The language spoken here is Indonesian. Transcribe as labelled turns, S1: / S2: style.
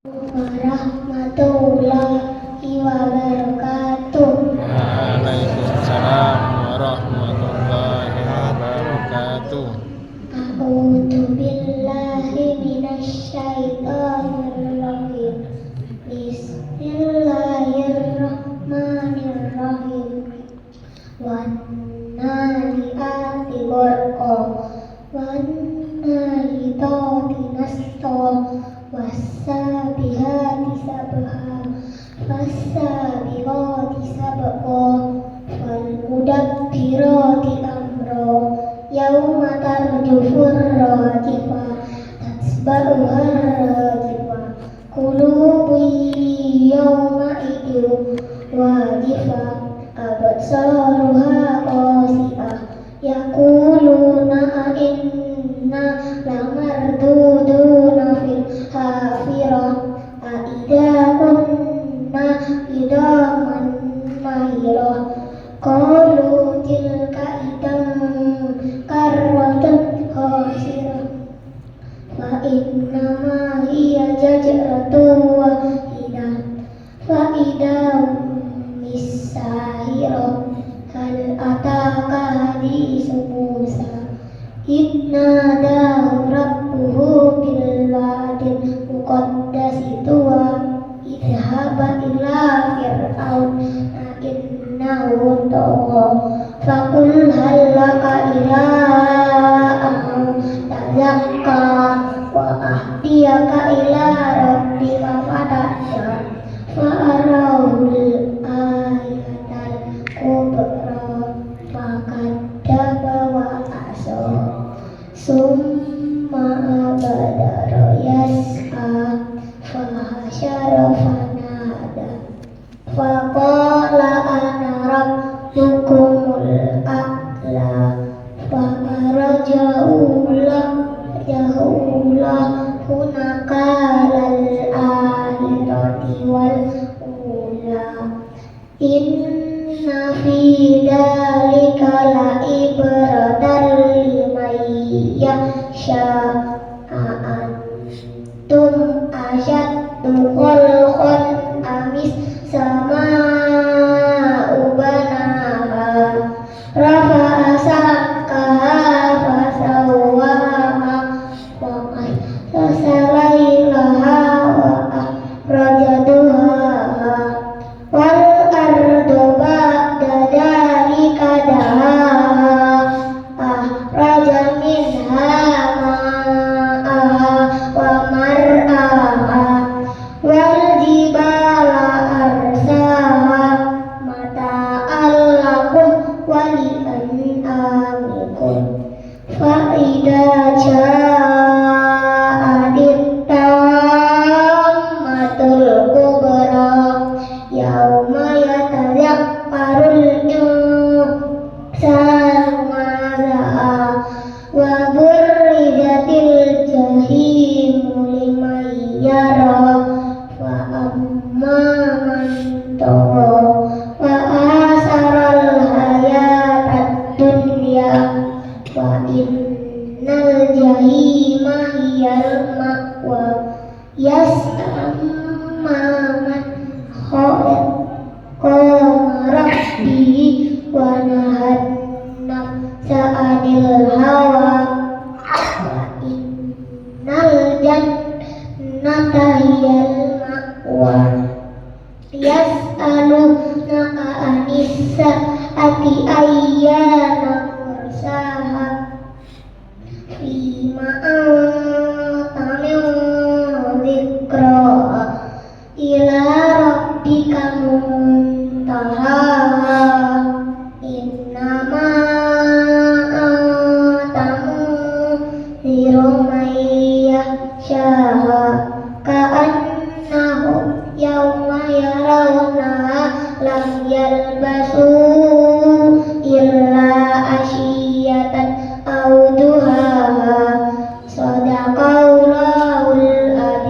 S1: Warahmatullahi wabarakatuh.
S2: Waalaikumsalam warahmatullahi wabarakatuh.
S1: A'udzu billahi minasyaitonir rajim. Bismillahirrahmanirrahim. Wan nazi'ati gharqa wan nazitati nasqa was-sabihati sabha was-sabiqati sabqa wal mudabbirati amra yauma tarjufur rajifah tatsba'uha rajifah qulubun yauma idin wajifah absaruha qasi'ah yaquluna inna lamarduduna fil hafirah aidza kunna idaman mahirah qalu tilka idan karratun khasirah fa innama hiya zajratun wahidah fa idahum bisahirah hal ataka hadisu Musa idnadahu rabbuhu bil wadil muqaddasi tuwa idhaba ila fir'aun innahu tagha faqul hal laka ila an tazakka wa ahdiyaka ila rabbika fatahsha fa'arahul ayatal kubra fakadzdzaba wa asa summa abadara yas'a fahasyara fanada faqala ana rabbukumul a'la fa'arja'ulah hunakalal akhirati wal ula inna fi dzalika la ibratan liman yakhsha a'antum asyaddu khalqan amis sama'u banaha rafa'a saqaha fasawwaha wa sasalailaha wa akhrajaduha wal ardu ba'da dzalika dahaha akhraja minha ma'aha wa mar'aha wal jibala arsaha mata'al lakum wa li'an'amikum fa idza ja'atit tammatul kubra yauma yatazakkarul insanu ma sa'a wa burrizatil jahimu liman yara fa amma man tagha wa asaral hayatad dunya wa innal jahima hiyal ma'wa yas'amma man qama rabbihi wa nahan nafsa 'anil hawa wa innal jannata hiyal ma'wa yas'alunaka 'anis sa'ati ayyana mursaha fima anta min dzikra ila rabbika muntahaha innama anta munziru man yakhshaha ka'annahum yauma yarawnaha lam yalbasu